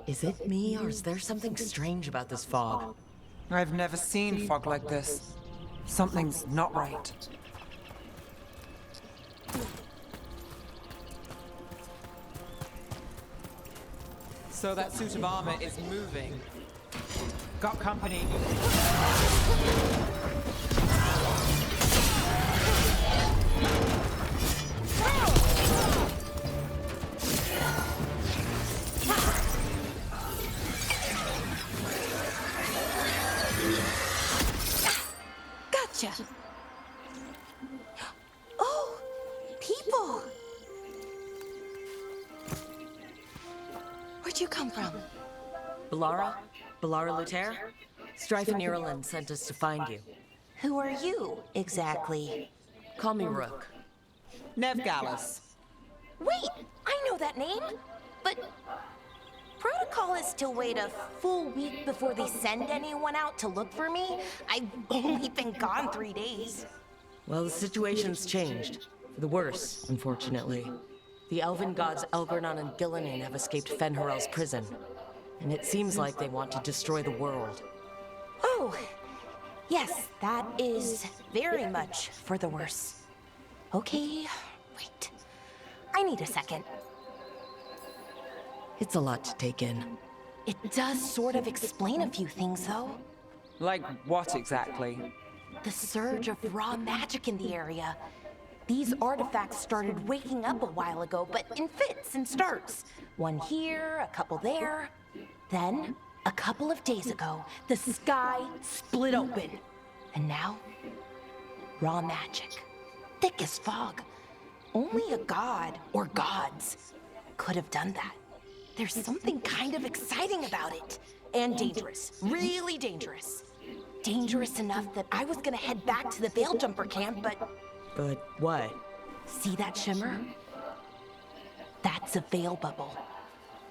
Is it me, or is there something strange about this fog? I've never seen fog like this. Something's not right. So that suit of armor is moving. Got company. Gotcha. Oh, people. Where'd you come from? Balara? Balara Luther? Strife and Ireland sent us to find you. Who are you, exactly? Call me Rook. Nev Gallus. Wait, I know that name. But protocol is to wait a full week before they send anyone out to look for me. I've only been gone 3 days. Well, the situation's changed. For the worse, unfortunately. The elven gods Elgarnon and Gillinan have escaped Fen'Harel's prison. And it seems like they want to destroy the world. Oh, yes, that is very much for the worse. Okay, wait. I need a second. It's a lot to take in. It does sort of explain a few things, though. Like what exactly? The surge of raw magic in the area. These artifacts started waking up a while ago, but in fits and starts. One here, a couple there. Then, a couple of days ago, the sky split open. And now, raw magic. Thick as fog. Only a god, or gods, could have done that. There's something kind of exciting about it. And dangerous. Really dangerous. Dangerous enough that I was gonna head back to the Veil Jumper camp, but... But what? See that shimmer? That's a veil bubble.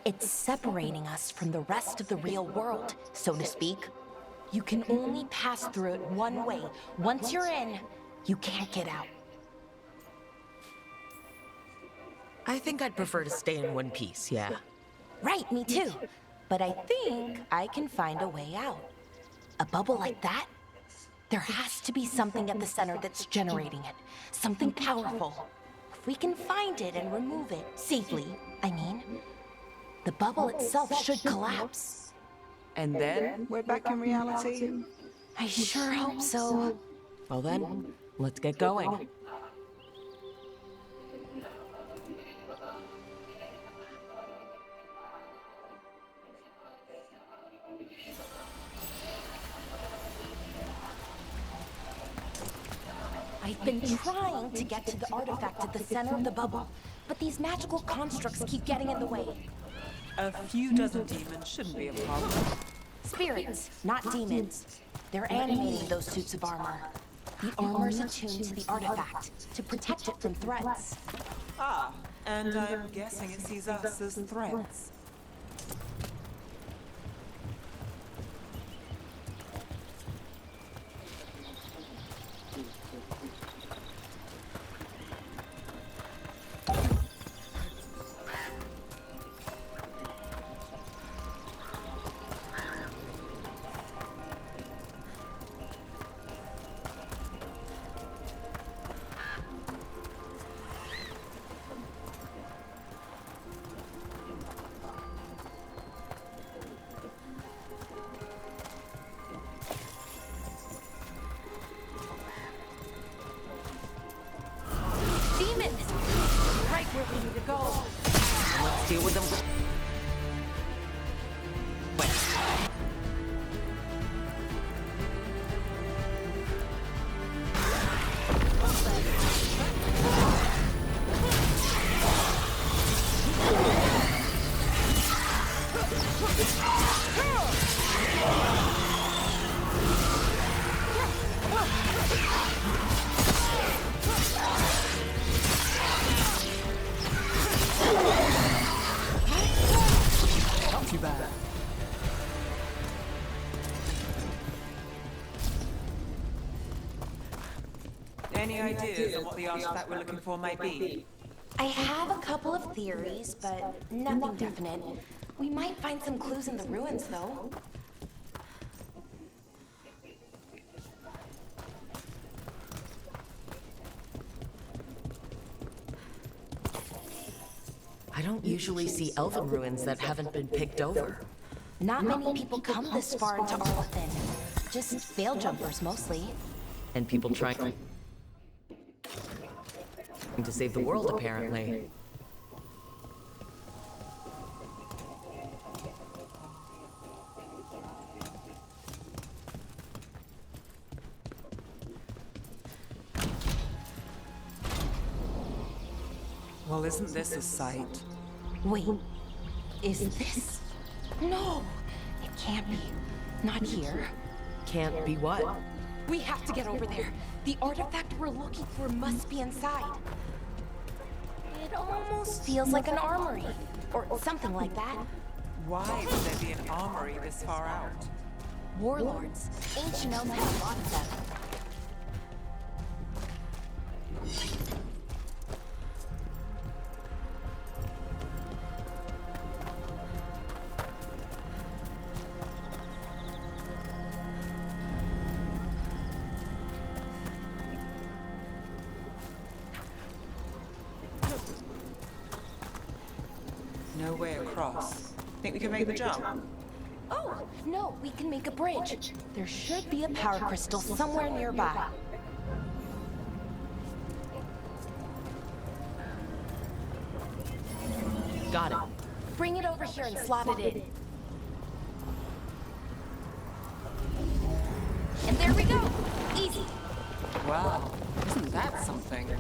It's separating us from the rest of the real world, so to speak. You can only pass through it one way. Once you're in, you can't get out. I think I'd prefer to stay in one piece, yeah. Right, me too. But I think I can find a way out. A bubble like that? There has to be something at the center that's generating it. Something powerful. If we can find it and remove it, safely, I mean, the bubble itself should collapse. And then we're back in reality? I sure hope so. Well then, let's get going. I've been trying to get to the artifact at the center of the bubble, but these magical constructs keep getting in the way. A few dozen demons shouldn't be a problem. Spirits, not demons. They're animating those suits of armor. The armor's attuned to the artifact to protect it from threats. Ah, and I'm guessing it sees us as threats. Any ideas on what the artifact we're looking for might be? I have a couple of theories, but nothing definite. We might find some clues in the ruins, though. I don't usually see elven ruins that haven't been picked over. Not many people come this far into Arlathan. Just veil jumpers, mostly. And people trying to save the world, apparently. Well, isn't this a sight? Wait, is this? No, it can't be. Not here. Can't be what? We have to get over there. The artifact we're looking for must be inside. It almost feels like an armory, or something like that. Why would there be an armory this far out? Warlords. Ancient elves had a lot of them. No way across. Think we can make the jump? Oh, no, we can make a bridge. There should be a power crystal somewhere nearby. Got it. Bring it over here and slot it in. And there we go! Easy! Wow, isn't that something?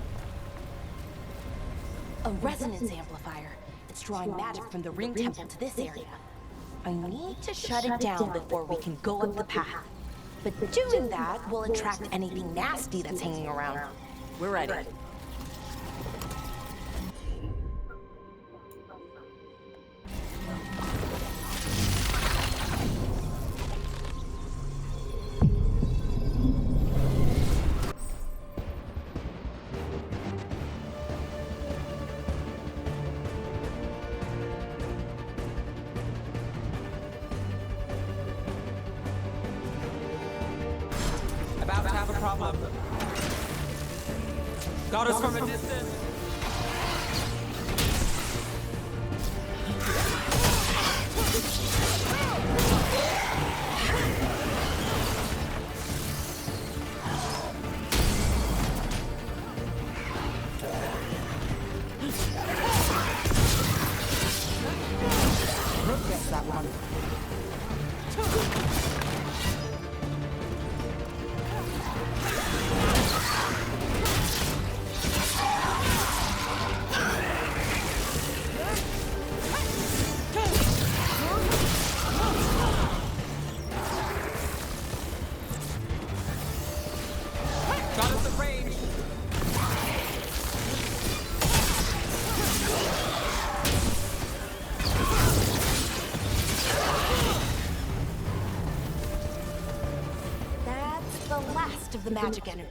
A resonance amplifier. It's drawing magic from the ring temple to this area. I need to shut it down before we can go up the path. But doing that will attract anything nasty that's hanging around. We're ready. About to have a problem. Got us from a distance. Gets that one. Got us at range. That's the last of the magic energy.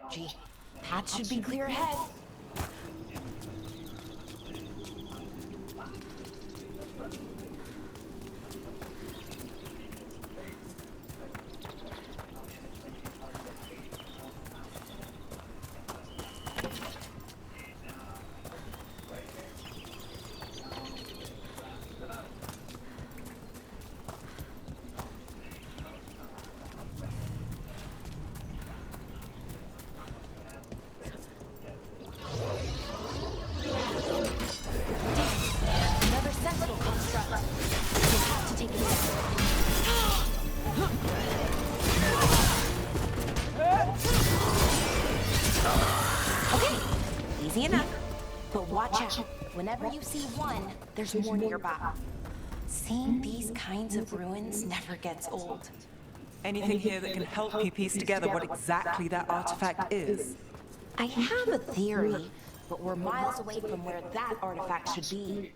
Gee, Path should be clear ahead. Another sentinel construct. We'll have to take it down. Okay, easy enough. But watch out. Whenever you see one, there's more nearby. Seeing these kinds of ruins never gets old. Anything here that can help you piece together what exactly that artifact is? I have a theory, but we're miles away from where that artifact should be.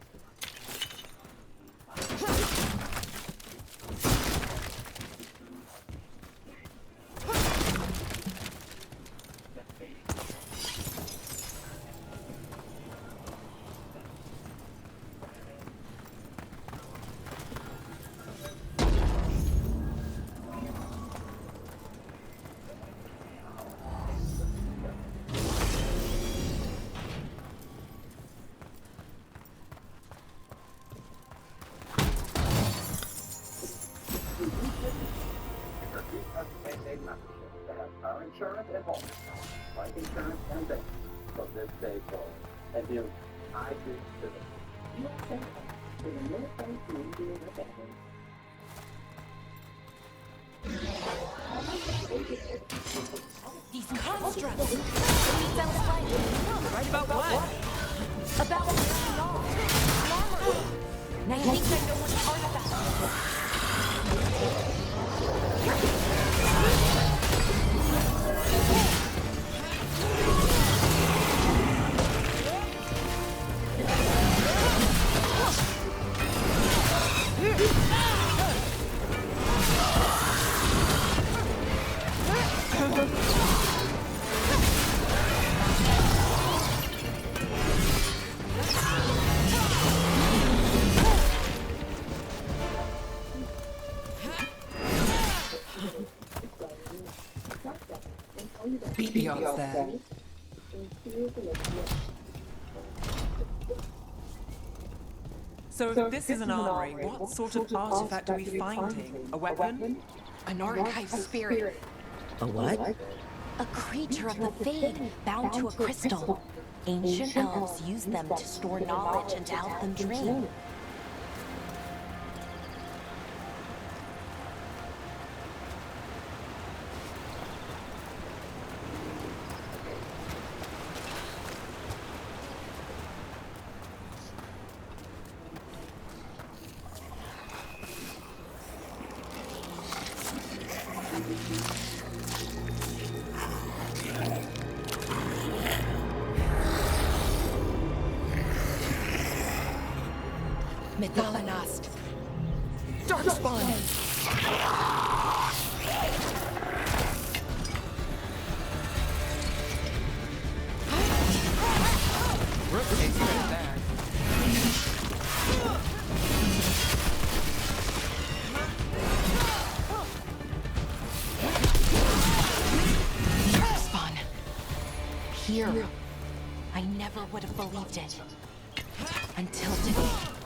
Car insurance and home, life insurance and bank. From this day forward, and you, I do to the military community in the family. These constructs! Sounds like... Right about what? About wearing off. Armor. And I think I know what the artifact is. Beat the odds there. So if this is an armory, what sort of artifact are we finding? A weapon? An archive spirit. A what? A creature of the Fade, bound to a crystal. Ancient elves use them to store knowledge and to help them dream. Mythalanost. Darkspawn! Rook takes credit there. Darkspawn. Here. I never would have believed it. Until today.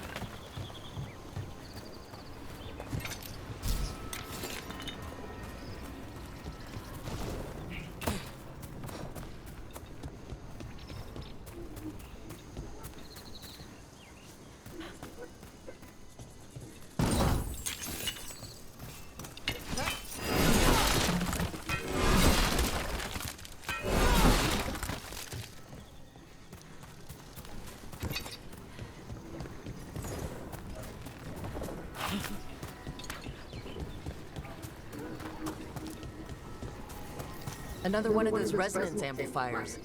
Another one of those resonance amplifiers.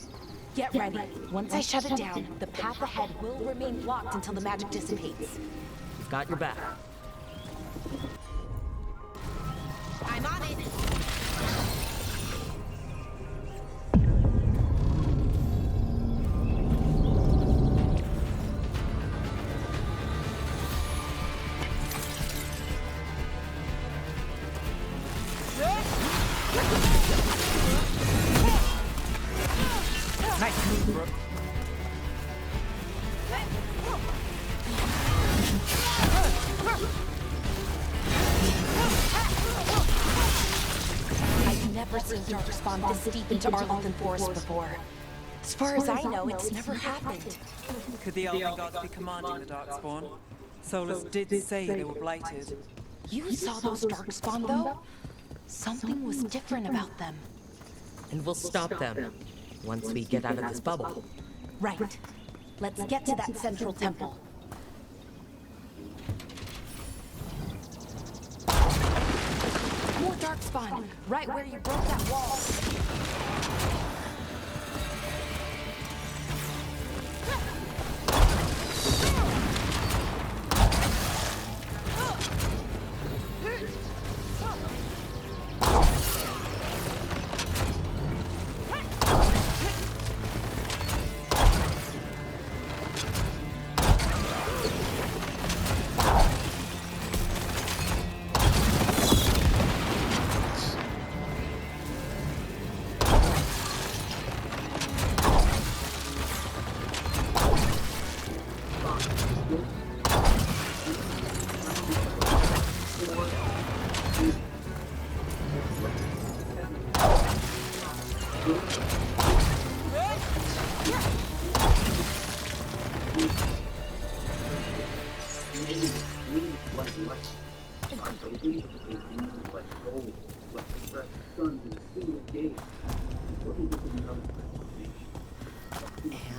Get ready. Once I shut it down, the path ahead will remain blocked until the magic dissipates. We've got your back. I'm on it. Nice move, Brooke. I've never seen darkspawn this deep into Arlington Forest before. As far as I know, it's never happened. Could the Elven Gods be commanding the Darkspawn? Solus did say they were blighted. You saw those darkspawn, though? Something was different about them. And we'll stop them once we get out of this bubble. Right. Let's get to that central temple. More darkspawn, right where you broke that wall.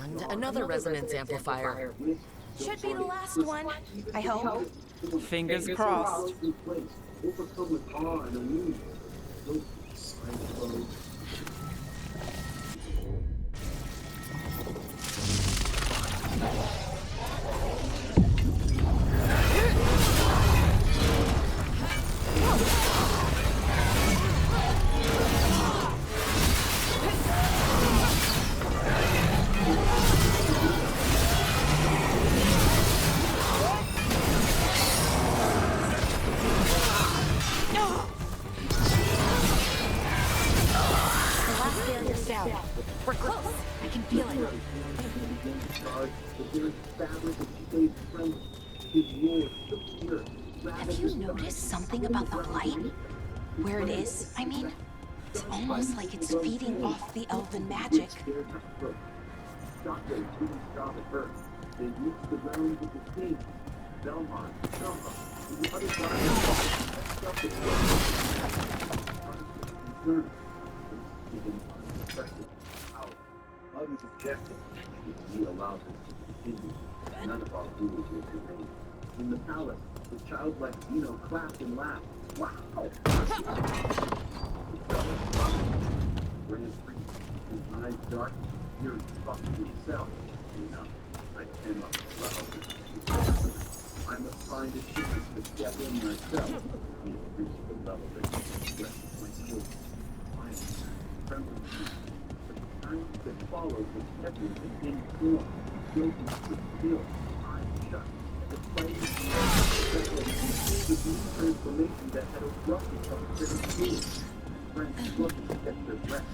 And another resonance amplifier. Should be the last one, I hope. Fingers crossed. We're close. I can feel it. Have you noticed something about the light? Where it is, I mean? It's almost like it's feeding off the elven magic. Others objected. We allowed them to continue. None of our rules will remain. In the palace, the childlike Zeno clapped and laughed. Wow! Bring free. His eyes dark, fear fucked himself. I cannot allow this. I must find a chance to step in myself. He reached the level that expressed my skills. I am trembling. That followed was everything in form. Guilty stood still, eyes shut. The fighting the new transformation that had erupted from the very field. Friends looking to get their breath.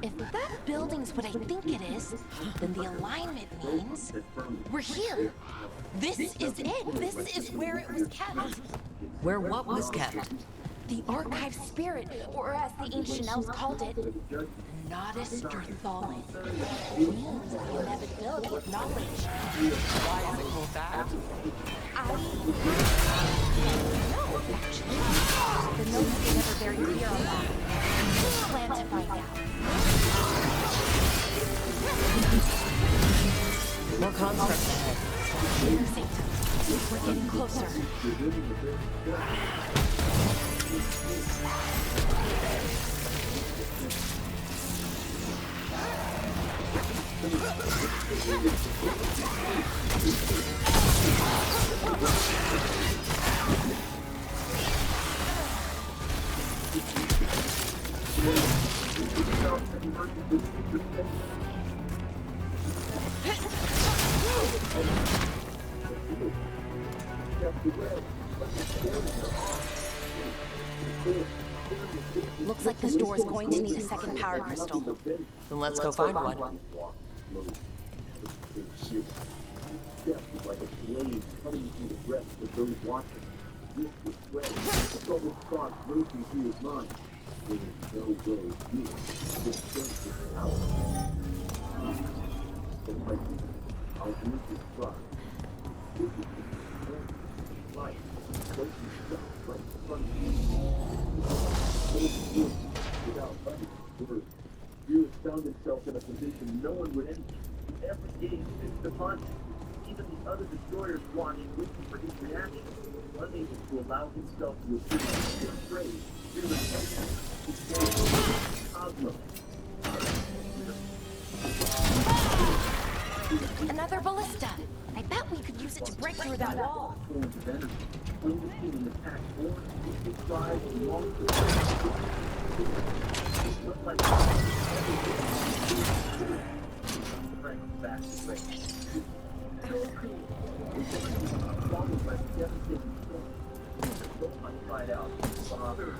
If that building's what I think it is, then the alignment means we're here. This is it. This is where it was kept. Where what was kept? The archive spirit, or as the ancient elves called it, Nodus Durthalin. It means the inevitability of knowledge. Why is it called that? I don't know, actually. The notes are never very clear on that. I plan to find out. More constructs ahead. Perfect. We're getting closer. Looks like this door is going to need a second power crystal. Then let's go find one. Death is like a flame cutting through the breasts of those watching. This was sweat. It's almost thoughts racing through his mind. There is no way here. It's just his power. But like this, I'll drink his pride. This is his life. Don't you stop right in front of you. Without any words, Beerus found himself in a position no one would envy. Every game fixed upon him. Even the other destroyers watched, waiting for his reaction, unable to allow himself to appear afraid, irresponsible, cosmos. Another ballista. I bet we could use it to break through that wall. Forms of energy, understanding the attack force, it tries to long for it looked like back to break. Followed by devastating storm. I cried out, Father.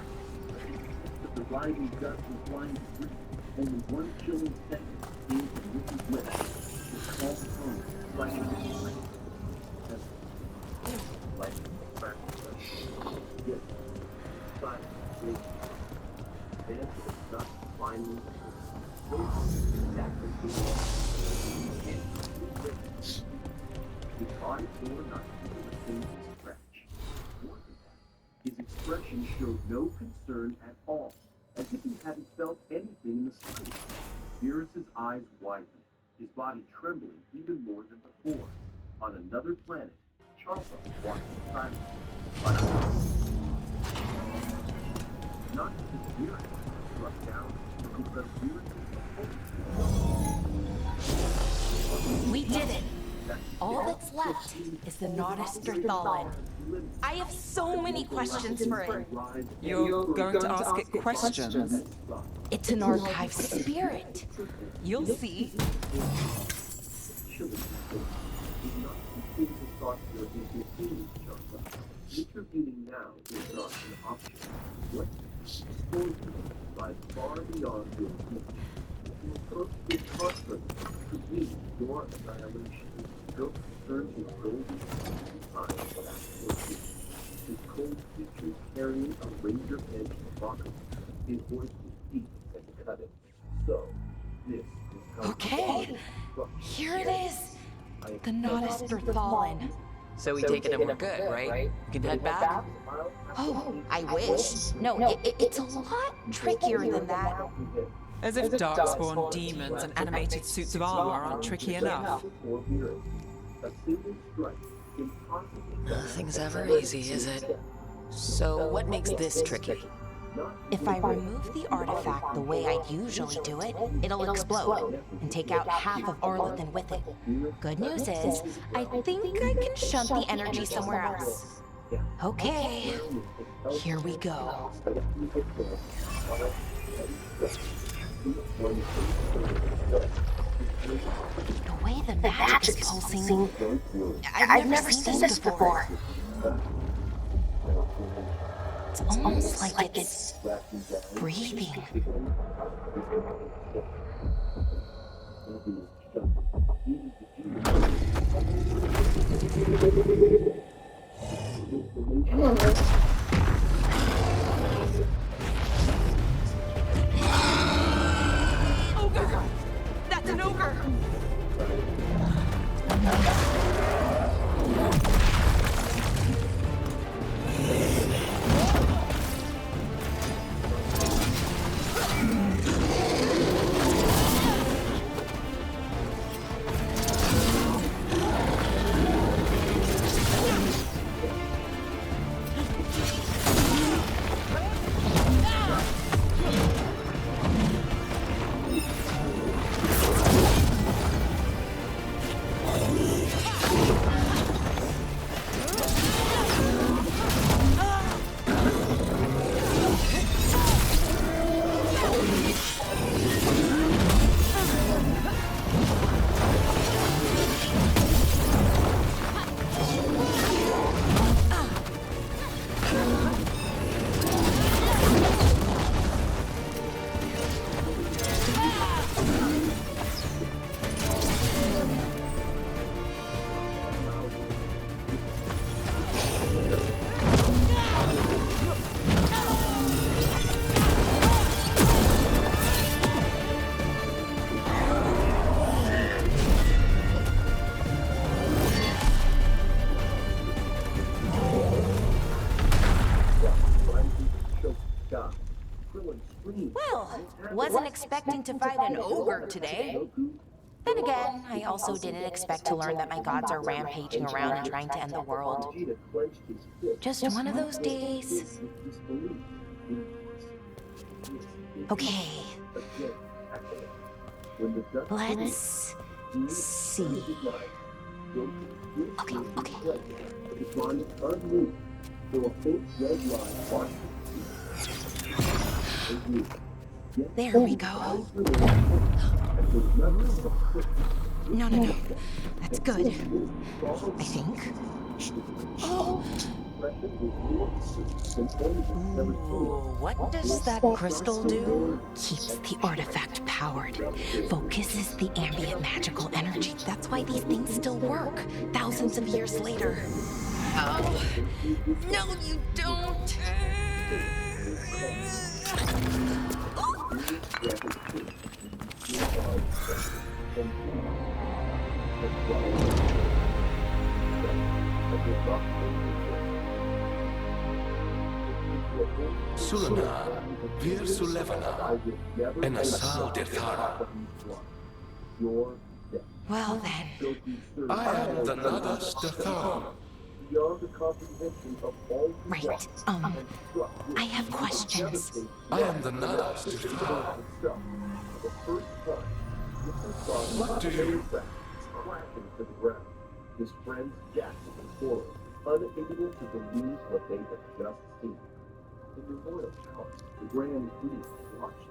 But the rising dust was flying to free. Only one chilling second came from Ricky's lips. His calm tone, striking his mind. Like practice. Yes. Silence. Waiting. Then the dust finally exactly his body tore not even a single scratch. More than that, his expression showed no concern at all, as if he hadn't felt anything in the slightest. Beerus's eyes widened, his body trembling even more than before. On another planet, Charles watched the silence. Not because Beerus was struck down, but because Beerus was We did it. All that's left is the Nodus Thallen. I have so many questions for it. You're going to ask it questions? It's an archive spirit. You'll see. Intervening now is not an option. What? Exposure lies far beyond your reach. You approach this conflict to me, your annihilation. Stroke turns his golden eyes back towards you. His cold features carrying a razor-edged mockery. His voice is deep and cutting. So, this is how Okay, here it is. The Nodus Thallen. So we take it and we're good, right? We can head back? Oh, I wish. No, it's a lot trickier than that. As if darkspawn demons and animated suits of armor aren't tricky enough. A single strike can possibly Nothing's ever easy, is it? So what makes this tricky? If I remove the artifact the way I usually do it, it'll explode and take out half of Arlithan with it. Good news is, I think I can shunt the energy somewhere else. Okay, here we go. The way the magic is pulsing, I've never seen this before. It's almost like it's breathing. Ogre! That's an ogre! expecting to fight an ogre today. Then again, I also didn't expect to learn that my gods are rampaging around and trying to end the world. Just one of those days. Okay. Let's see. Okay. There we go. No. That's good. I think. Oh. Ooh, what does that crystal do? Keeps the artifact powered. Focuses the ambient magical energy. That's why these things still work, thousands of years later. Oh, no, you don't. Sulana, Vir Sulevana, and Asal Dirthara. Well then. I am the Nadas Dirthara. Right, I have questions. I am the Nadas Dirthara. What do you... His friends gasped in horror, unable to believe what they had just seen. In the royal palace, the Grand Priest watched.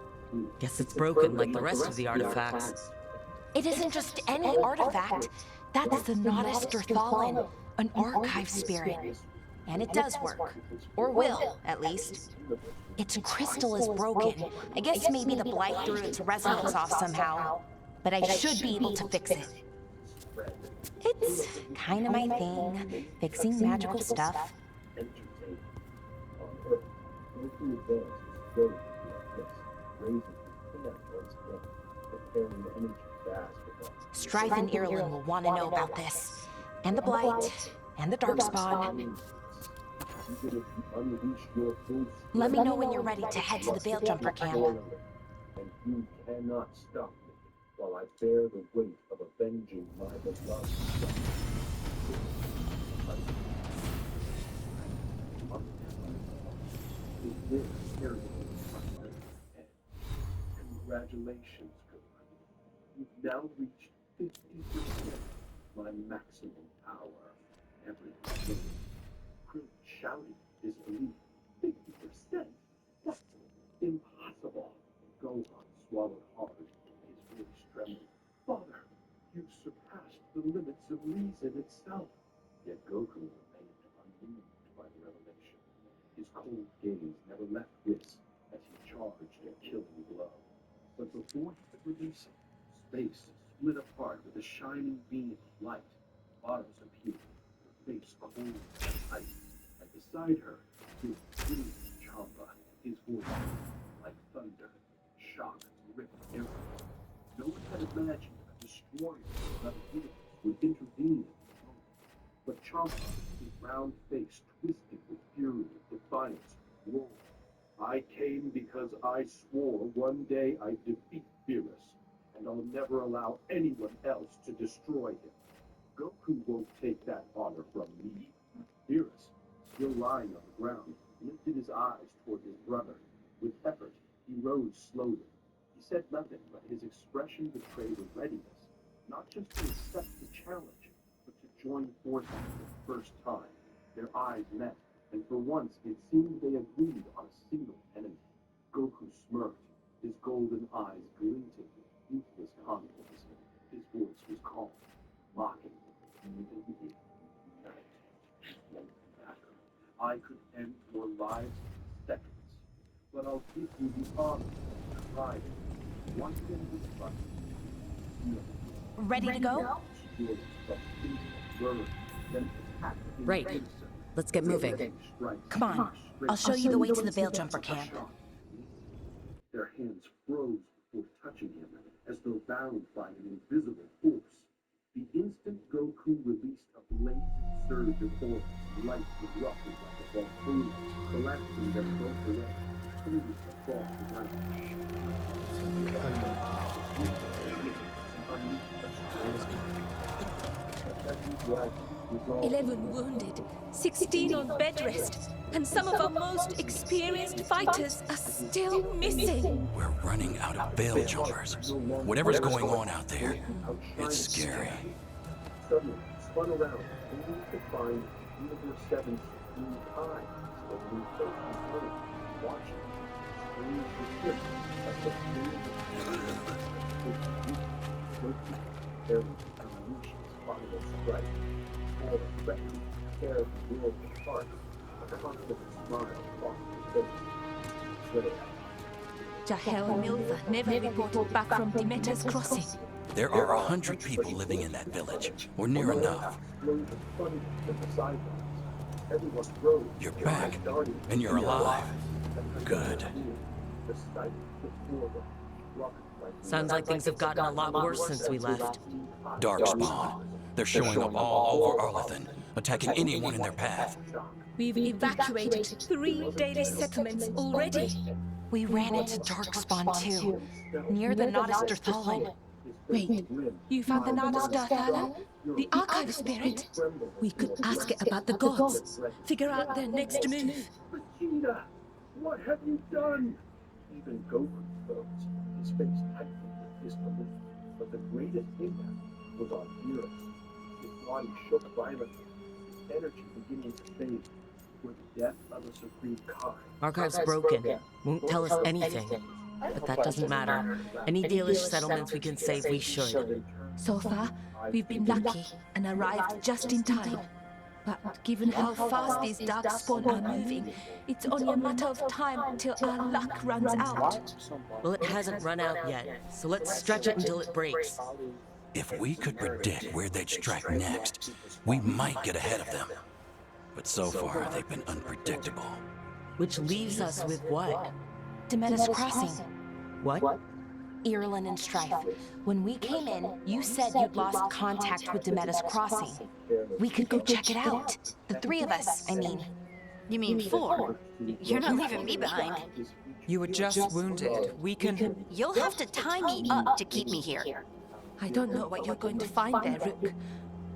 Guess it's broken like the rest of the artifacts. It isn't just any artifact. That's the Nadas Dirthalan, an archive spirit. And it does work. Or will, at least. Its crystal is broken. I guess maybe the blight threw its resonance off somehow. But I should be able to fix it. It's kind of my thing, fixing magical stuff. Strife and Ireland will want to know about this. And the Blight, and the Darkspawn. Let me know when you're ready to head to the Veilguard camp. And you cannot stop me while I bear the weight of avenging my beloved son. Congratulations, Goku. You've now reached 50% my maximum power. Every day. Krillin shouting disbelief. 50%? That's impossible. Gohan swallowed hard, his voice trembled. Father, you've surpassed the limits of reason itself. Yet Goku remained unmoved by the revelation. His cold gaze never left Whis as he charged a killing blow. But before he could release it, space split apart with a shining beam of light. Vados appeared, her face cold and ice, and beside her stood King Champa, his voice like thunder, shock, ripped everywhere. No one had imagined a destroyer of another universe would intervene at this moment. But Champa, his round face twisted with fury and defiance, roared. I came because I swore one day I'd defeat Beerus, and I'll never allow anyone else to destroy him. Goku won't take that honor from me. Beerus, still lying on the ground, lifted his eyes toward his brother. With effort, he rose slowly. He said nothing, but his expression betrayed a readiness, not just to accept the challenge, but to join forces for the first time. Their eyes met, and for once it seemed they agreed on a single enemy. Goku smirked, his golden eyes glinted with ruthless confidence. His voice was calm, mocking. I could end your lives in seconds, but I'll give you the honor of trying. One thing was trust. Ready to go? Right. Let's get moving. Come on, I'll show you the way to the Veilguard camp. Their hands froze before touching him, as though bound by an invisible force. The instant Goku released a blazing surge of aura, light erupted like a volcano, collapsing them both away, cleaving across the night. 11 wounded, 16 on bed rest, and some of our most experienced fighters are still missing. We're running out of veil jumpers. Whatever's going on out there, it's scary. Suddenly, spun around, only to find Universe 7's screen eye slowly approaching Earth, watching. Screens were stripped as the barely unleashed its final strike. All the threatening tear the world apart. A confident smile crossed his face. Jahel and Milva never reported back from Demeter's crossing. There are 100 people living in that village, or near enough. You're back, and you're alive. Good. Sounds like things have gotten a lot worse since we left. Darkspawn. They're showing up all over Arlethan, attacking anyone in their path. We've evacuated 3 daily settlements already. We ran into Darkspawn too, near the Nodus Dirthalan. Wait, you found the Nodus Dirthalan? The archive spirit? We could ask it about the gods, figure out their next move. Vegeta, what have you done? Even Goku froze, his face tightening with disbelief. But the greatest impact was on Heroes. His body shook violently, his energy beginning to fade, with the death of a Supreme Kai. Archive's broken. Won't tell us anything. But that doesn't matter. Any Dealish settlements we can save, we should. So far, we've been lucky and arrived just in time. But given how fast these Darkspawn are moving, it's only a matter of time until our luck runs out. Well, it hasn't run out yet, so let's stretch it until it breaks. If we could predict where they'd strike next, we might get ahead of them. But so far, they've been unpredictable. Which leaves us with what? Demeter's crossing. What? Irlin and Strife. When we came in, you said you'd lost contact with Demeter's crossing. We could go check it out. The 3 of us, I mean. You mean 4? You're not leaving me behind. You were just wounded. We can... You'll have to tie me up to keep me here. I don't know what you're going to find there, Rook.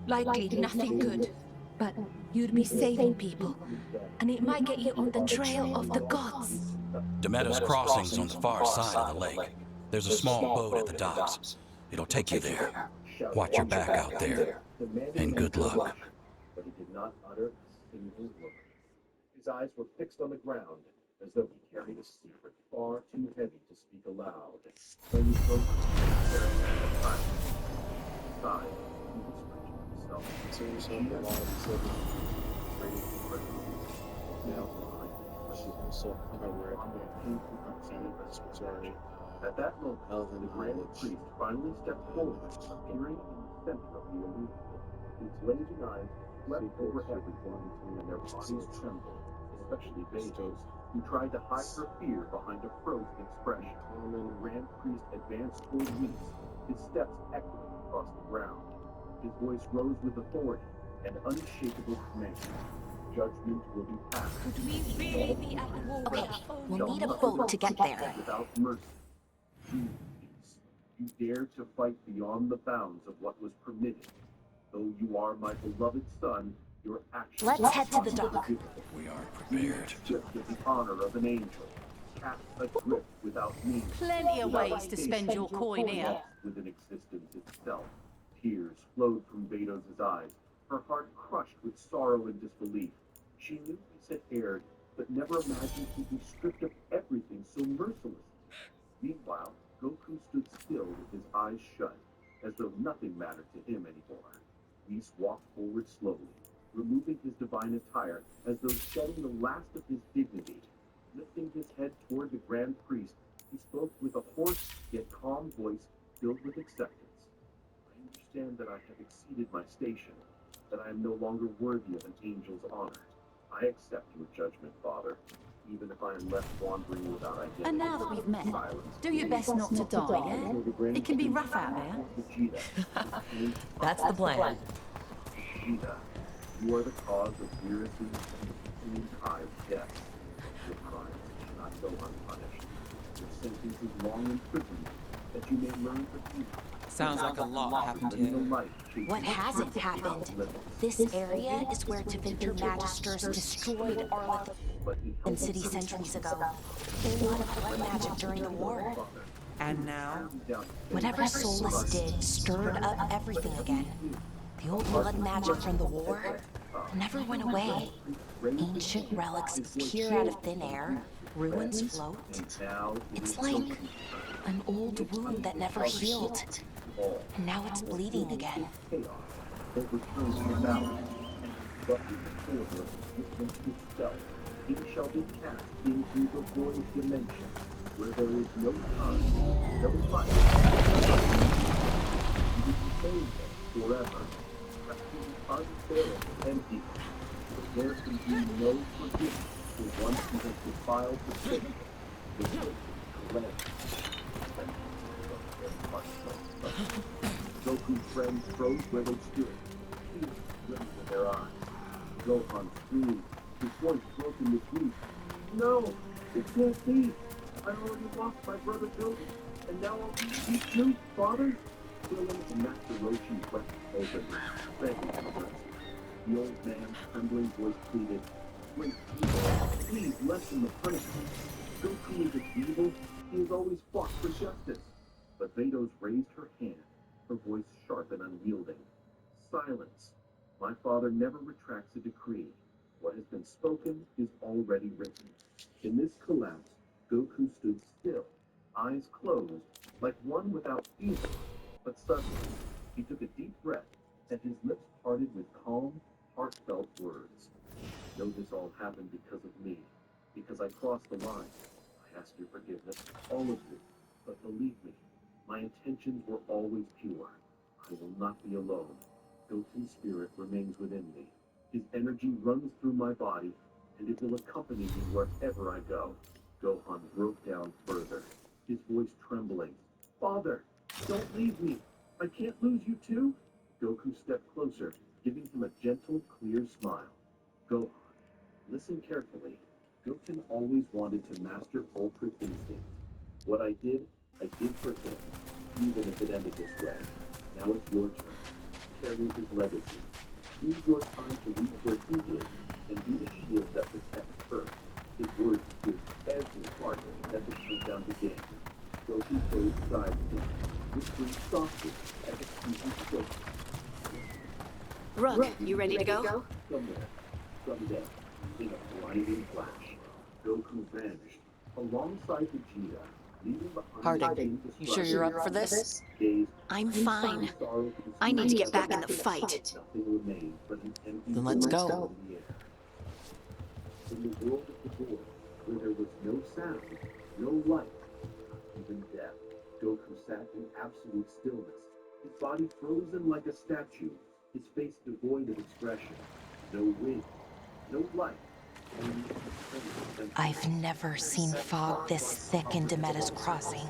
Likely nothing good. But you'd be saving people, and it might get you on the trail of the gods. Demeter's crossing's on the far side of the lake. There's a small boat at the docks. It'll take you there. Watch your back out there. And good luck. But he did not utter a single word. His eyes were fixed on the ground, as though he carried a secret far too heavy to speak aloud. When he spoke, he sighed, he whispered to himself. At that moment, the Grand Priest finally stepped forward, appearing in the center of the illusion. His blazing eyes swept over everyone, and their bodies trembled, especially Betos, who tried to hide her fear behind a frozen expression. The Grand Priest advanced toward Whis, his steps echoing across the ground. His voice rose with authority and unshakable command. Judgment will be passed. Could we really be at war with Okay, our own we'll need a boat to get there. Without mercy. You, Whis, you dared to fight beyond the bounds of what was permitted. Though you are my beloved son, your actions... Let's head to the dock. We aren't prepared. Just with the honor of an angel, cast adrift without means. Plenty of ways to spend your coin here. Within existence itself. Tears flowed from Betos' eyes, her heart crushed with sorrow and disbelief. She knew Whis had erred, but never imagined he'd be stripped of everything so mercilessly. Meanwhile, Goku stood still with his eyes shut, as though nothing mattered to him anymore. Whis walked forward slowly, removing his divine attire as though shedding the last of his dignity. Lifting his head toward the Grand Priest, he spoke with a hoarse yet calm voice filled with acceptance. I understand that I have exceeded my station, that I am no longer worthy of an angel's honor. I accept your judgment, Father, even if I am left wandering without identity. And now that we've met, Silence. do your best not to die, eh? It can be rough out there. Vegeta. That's the plan. Vegeta, you are the cause of Beerus' and Supreme Kai's death. Your crimes should not go unpunished. Your sentence is long imprisonment, that you may learn the future. Sounds like a lot happened here. What hasn't happened? This area is where Tevinter Magisters destroyed Arleth and City centuries ago. A lot of blood magic during the war. And now? Whatever Solus did stirred up everything again. The old blood magic from the war never went away. Ancient relics appear out of thin air, ruins float. It's like an old wound that never healed. And now it's bleeding again. He shall be cast into the void dimension, where there is no time, no life. He will sustain them forever, unfailing empty. But there can be no forgiveness for one who has defiled the faith, the cleansed. Goku's friends froze where they stood, tears glistened in their eyes. Gohan screamed, his voice broken with grief. No, it can't be. I already lost my brother Goku, and now I'll lose you too, Father? Krillin and Master Roshi wept open, begging for mercy. The old man's trembling voice pleaded, Great evil, please lessen the punishment. Goku isn't evil, he has always fought for justice. But Vados raised her hand, her voice sharp and unyielding. Silence. My father never retracts a decree. What has been spoken is already written. In this collapse, Goku stood still, eyes closed, like one without feeling. But suddenly, he took a deep breath, and his lips parted with calm, heartfelt words. Know this all happened because of me, because I crossed the line. I ask your forgiveness, all of you, but believe me, my intentions were always pure. I will not be alone. Goku's spirit remains within me. His energy runs through my body, and it will accompany me wherever I go. Gohan broke down further, his voice trembling. Father, don't leave me. I can't lose you too. Goku stepped closer, giving him a gentle, clear smile. Gohan, listen carefully. Goten always wanted to master Ultra Instinct. What I did for him, even if it ended this way. Now it's your turn. Carry his legacy. Use your time to reach where he did, and be the shield that protects Earth. His words pierced every heart as it came down to game. Goku stayed beside him, whispering softly as if he was spoke. Rook, you ready to go? Somewhere, someday, in a blinding flash, Goku vanished alongside Vegeta, leaving behind Harding, you sure you're up for this? I'm fine. I need to get back in the fight. Then let's go. In the world of the void, where there was no sound, no light, even death, Goku sat in absolute stillness, his body frozen like a statue, his face devoid of expression. No wind, no light. I've never seen fog this thick in Demetta's Crossing.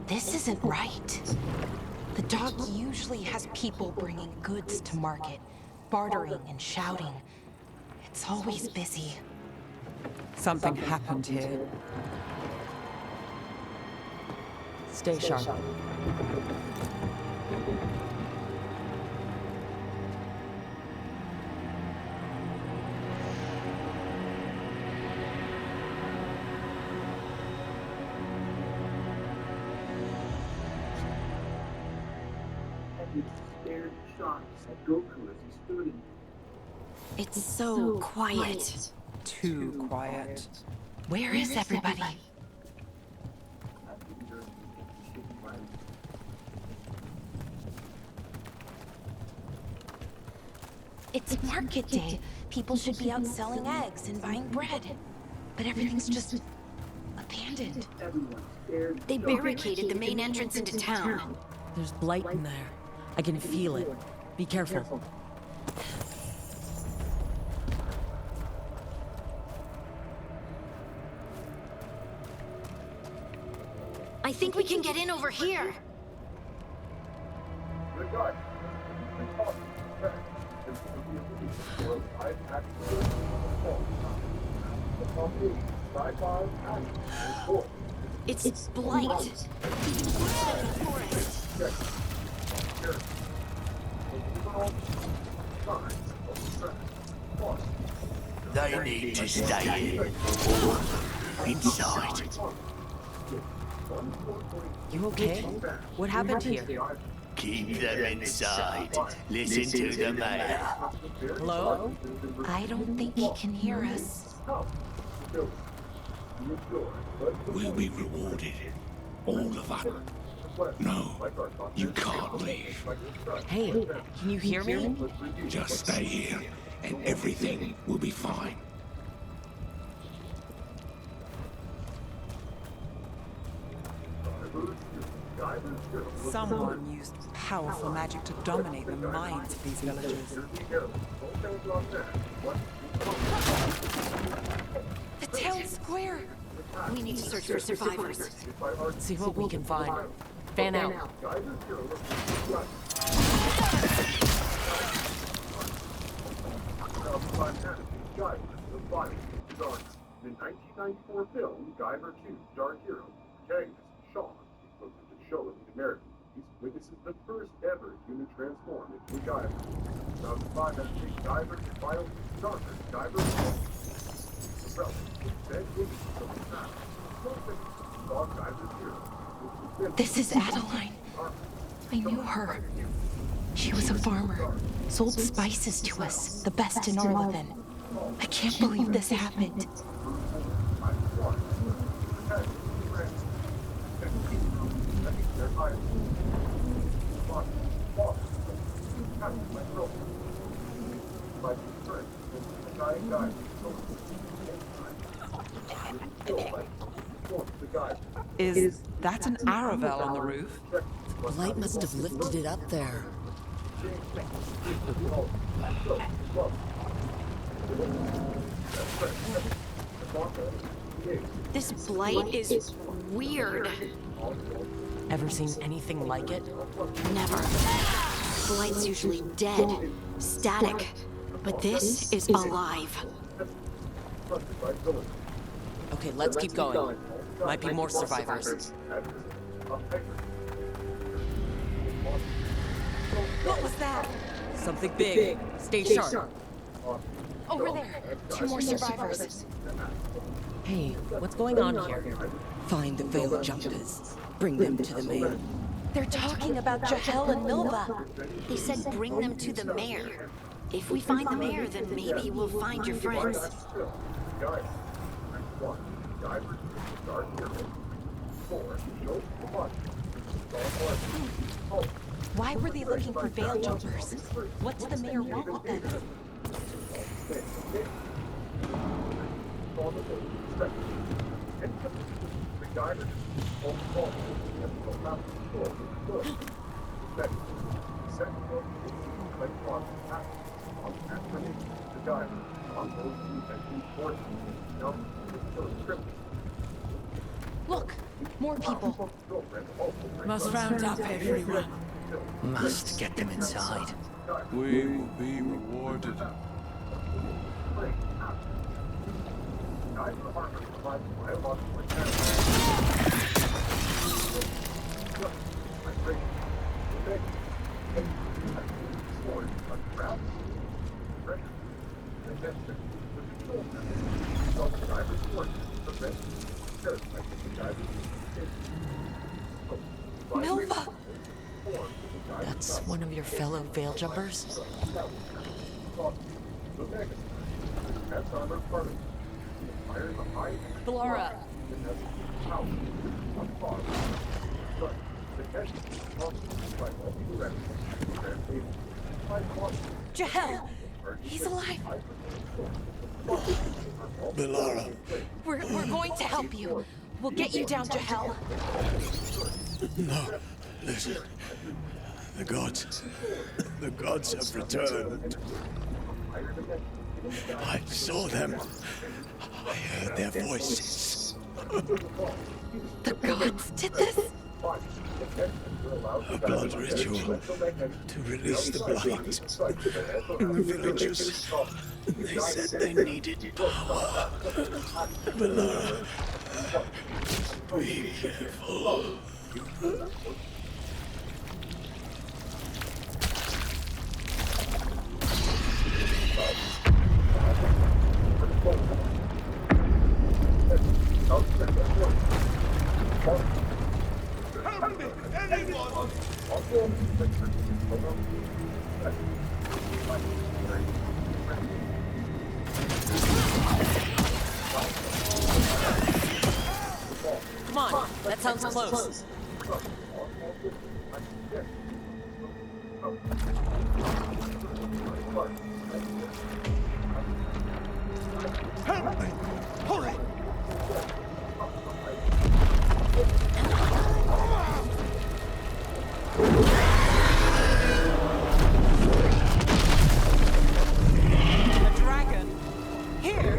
This isn't right. The dock usually has people bringing goods to market, bartering and shouting. It's always busy. Something happened here. Stay sharp. He stared shocked at Goku as he stood in. It's so quiet. Too quiet. Where is everybody? It's market day. People should be out selling eggs and buying bread. But everything's just abandoned. Everyone stared. They barricaded the main entrance into town. There's blight in there. I can feel it. Be careful. I think we can get in over here. Guys, the talk is back. This will be a release for a live action film. The company sci-fi action and gore. It's blight. They need to stay in. Inside. You okay? What happened here? Keep them inside. Listen to the mayor. Hello? I don't think he can hear us. We'll be rewarded. All of us. No, you can't leave. Hey, can you hear me? Just stay here, and everything will be fine. Someone used powerful magic to dominate the minds of these villagers. The town square! We need to search for survivors. See what we can find. Fan out. The 1994 film Guyver 2 Dark Hero, protagonist Sean is booked to show in the American movies, witnesses the first ever human transformed into a Guyver. 2005 has seen Guyver and Violent Darker Guyver 2. The relic is then images of the past. Saw Guyver's hero. This is Adeline. I knew her. She was a farmer, sold spices to us, the best in Arlothan. I can't believe this happened. Is that an Aravel on the roof? The light must have lifted it up there. This blight is weird. Ever seen anything like it? Never. Blight's usually dead, static, but this is alive. Okay, let's keep going. Might be more survivors. What was that? Something big. Stay sharp. Over there. 2 more survivors. Hey, what's going on here? Find the Veil Jumpers. Bring them to the mayor. They're talking about Jahel and Milva. They said bring them to the mayor. If we find the mayor, then maybe we'll find your friends. Why were they looking for Veil Jumpers? What did the mayor want with them? Look, more people. Must round up everyone. Must get them inside. We will be rewarded. Milva! That's one of your fellow Veil Jumpers? Laura! Jahel! He's alive! Belara, We're going to help you. We'll get you down, Jahel. no, listen. The gods have returned. I saw them. I heard their voices. The gods did this? A blood ritual to release the blight. And the villagers, they said they needed power. Valara, be careful. Help me! Anyone! Come on, that sounds close. Help me! Hurry! A dragon? Here?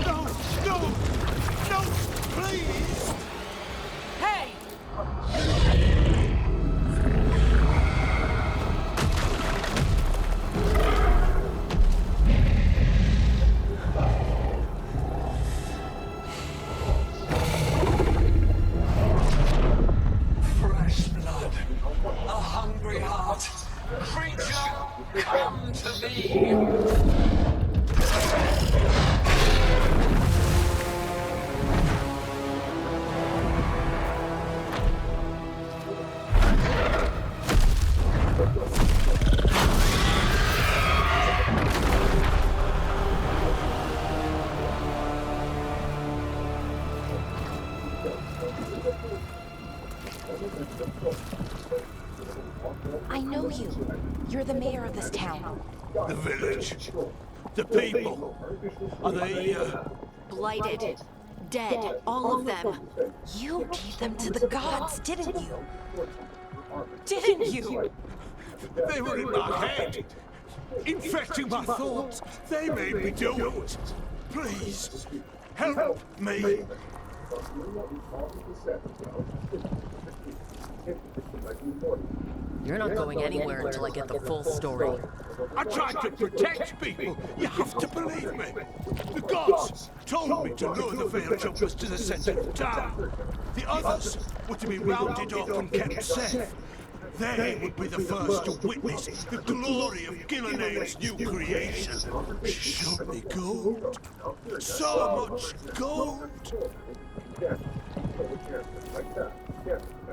No! No! No! Please! Hey! Fresh blood, a hungry heart. Creature, come to me. I know you. You're the mayor of this town. The village. The people. Are they, Blighted. Dead. All of them. You gave them to the gods, didn't you? Didn't you? They were in my head. Infecting my thoughts. They made me do it. Please, help me. You're not going anywhere until I get the full story. I tried to protect people. You have to believe me. The gods told me to lure the veil jumpers to the center of town. The others were to be rounded up and kept safe. They would be the first to witness the glory of Gilnea's new creation. She showed me gold. So much gold.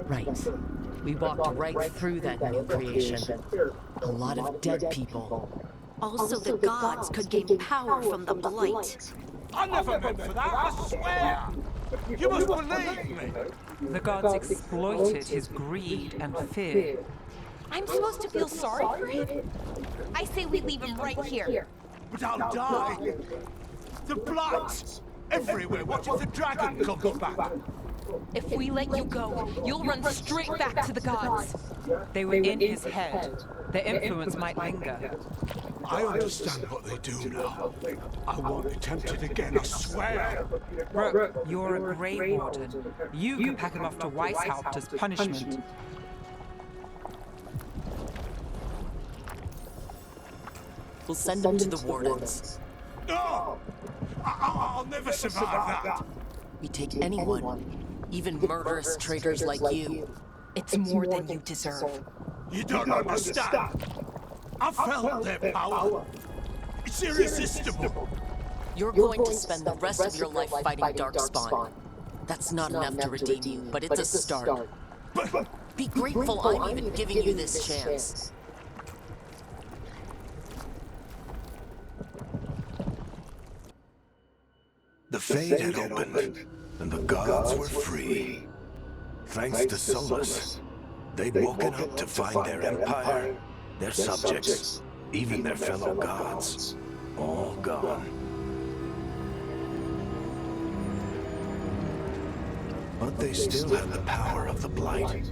Right. We walked right through that new creation. A lot of dead people. Also, the gods could gain power from the blight. I never meant for that, I swear! You must believe me! The gods exploited his greed and fear. I'm supposed to feel sorry for him? I say we leave him right here. But I'll die! The blight! Everywhere! What if the dragon comes back? If we let you go, you'll run straight back to the gods. They were in his head. Their influence might linger. I understand what they do now. I won't be tempted again, I swear! Rook, you're a Grey Warden. You can pack him off to Weishaupt as punishment. We'll send him to the wardens. No! I'll never survive that! We take anyone, even murderous traitors like you. It's more than you deserve. You don't understand! I felt their power! It's irresistible! You're going to spend the rest of your life fighting Darkspawn. That's not enough to redeem you, but it's a start. But Be grateful I'm even giving you this chance. The Fade had opened, and the gods were free. Thanks to Solus, they'd woken up to find their empire, their subjects, even their fellow gods, all gone. But they still had the power of the Blight,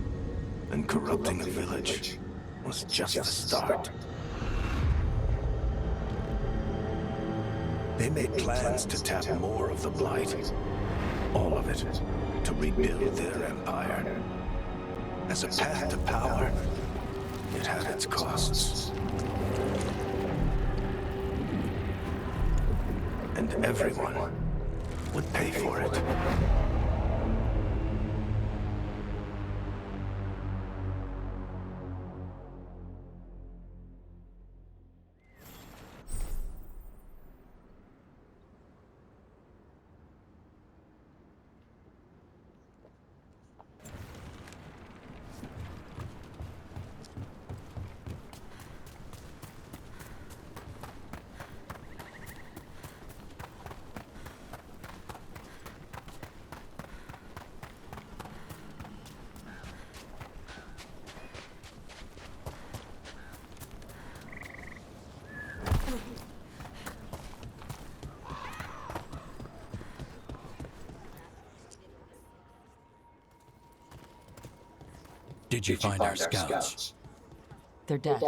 and corrupting a village was just the start. They made plans to tap more of the Blight. All of it. to rebuild their empire. As a path to power, it had its costs. And everyone would pay for it. Did you find our scouts? They're dead.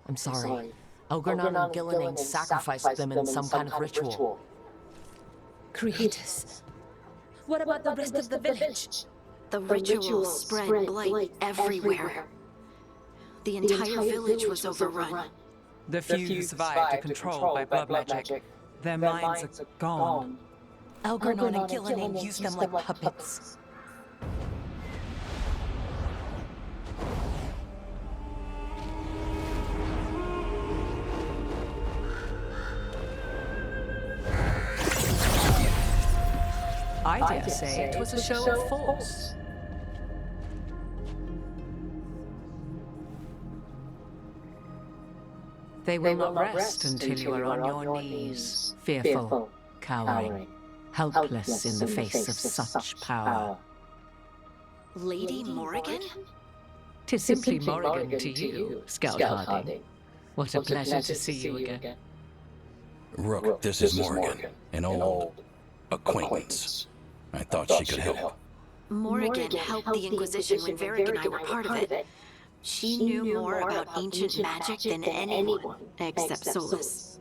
I'm sorry. Elgarnon and Gillenane sacrificed them in some kind of ritual. Creators. What about the rest of the village? The ritual spread blight everywhere. The entire village was overrun. The few survived are controlled by blood magic. Their minds are gone. Elgarnon and Gillenane used them like puppets. I dare say it was a show of force. They will not rest until you are on your knees, fearful, cowering, helpless in the face of such power. Lady Morrigan? 'Tis simply Morrigan to you, Scout Harding. What a pleasure to see you again. Rook, this is Morrigan, an old acquaintance. I thought she could help. Morrigan helped the Inquisition when Varric and I were part of it. She knew more about ancient magic than anyone, except Solus.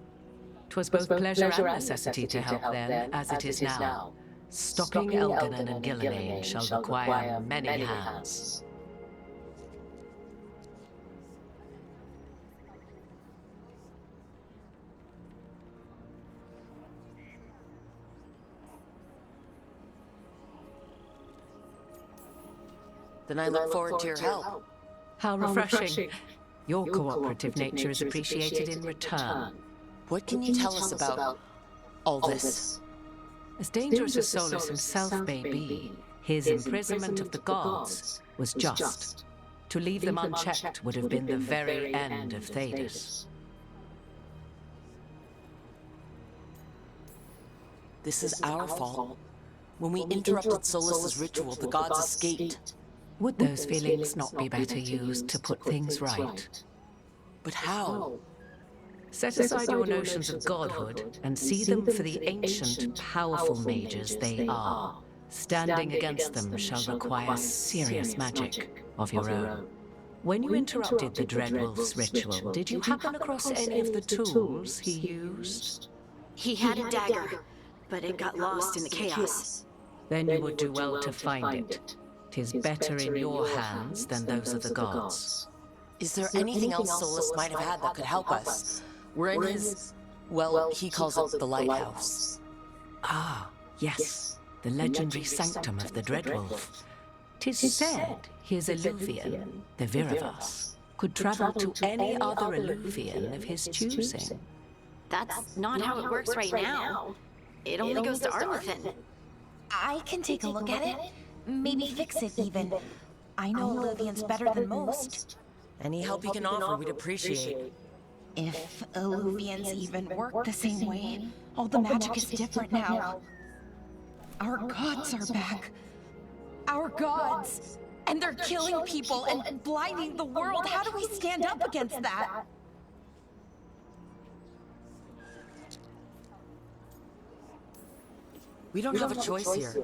'Twas both pleasure and necessity to help then, as it is now. Stopping Elgarnon and Gillenane shall require many hands. Then I look forward to your help. How refreshing. Your cooperative nature is appreciated in return. What can you tell us about all this? As dangerous as Solus himself may be, his imprisonment of the gods was just. To leave them unchecked would have been the very end of Thedas. This is our fault. When we interrupted Solus's ritual, the gods escaped. Would those feelings not be better used to put things right? But how? Set aside your notions of godhood and see them for the ancient, powerful mages they are. Standing against them shall require serious magic of your own. When you interrupted the Dreadwolf's ritual, did you happen across any of the tools he used? He had a dagger, but it got lost in the chaos. Then you would do well to find it. 'Tis better in your hands than those of the gods. Is there anything else Solus might have had that could help us? We're in his... well, he calls it the lighthouse. Ah, yes. The legendary sanctum of the Dreadwolf. 'Tis said his Illuvian, the Viravas, could travel to any other Illuvian of his choosing. That's not how it works right now. It only goes to Arlethan. I can take a look at it. Maybe fix it, even. I know Illuvians better than most. Any help you can offer, we'd appreciate. If Illuvians even work the same way, all the magic is different now. Our gods are back. Our gods! And they're killing people and blinding the world. How do we stand up against that? We don't have a choice here.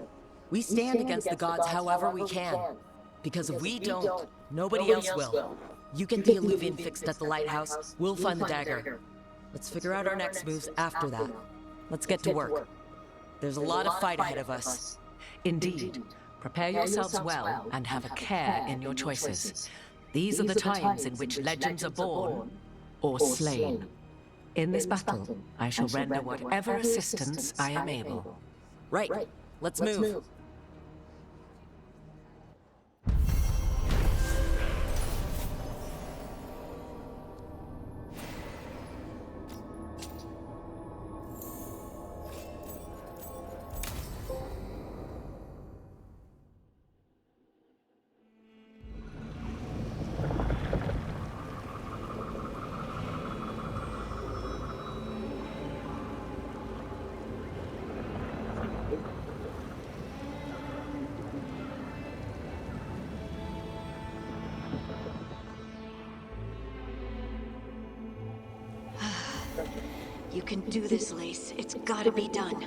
We stand against the gods however we can. Because if we don't, nobody else will. You get the Illuvian fixed at the lighthouse, we'll find the dagger. Let's figure out our next moves after that. Let's get to work. There's a lot of fight ahead of us. Indeed. Prepare yourselves well and have a care in your choices. These are the times in which legends are born or slain. In this battle, I shall render whatever assistance I am able. Right. Let's move. You can do this, Lace. It's gotta be done.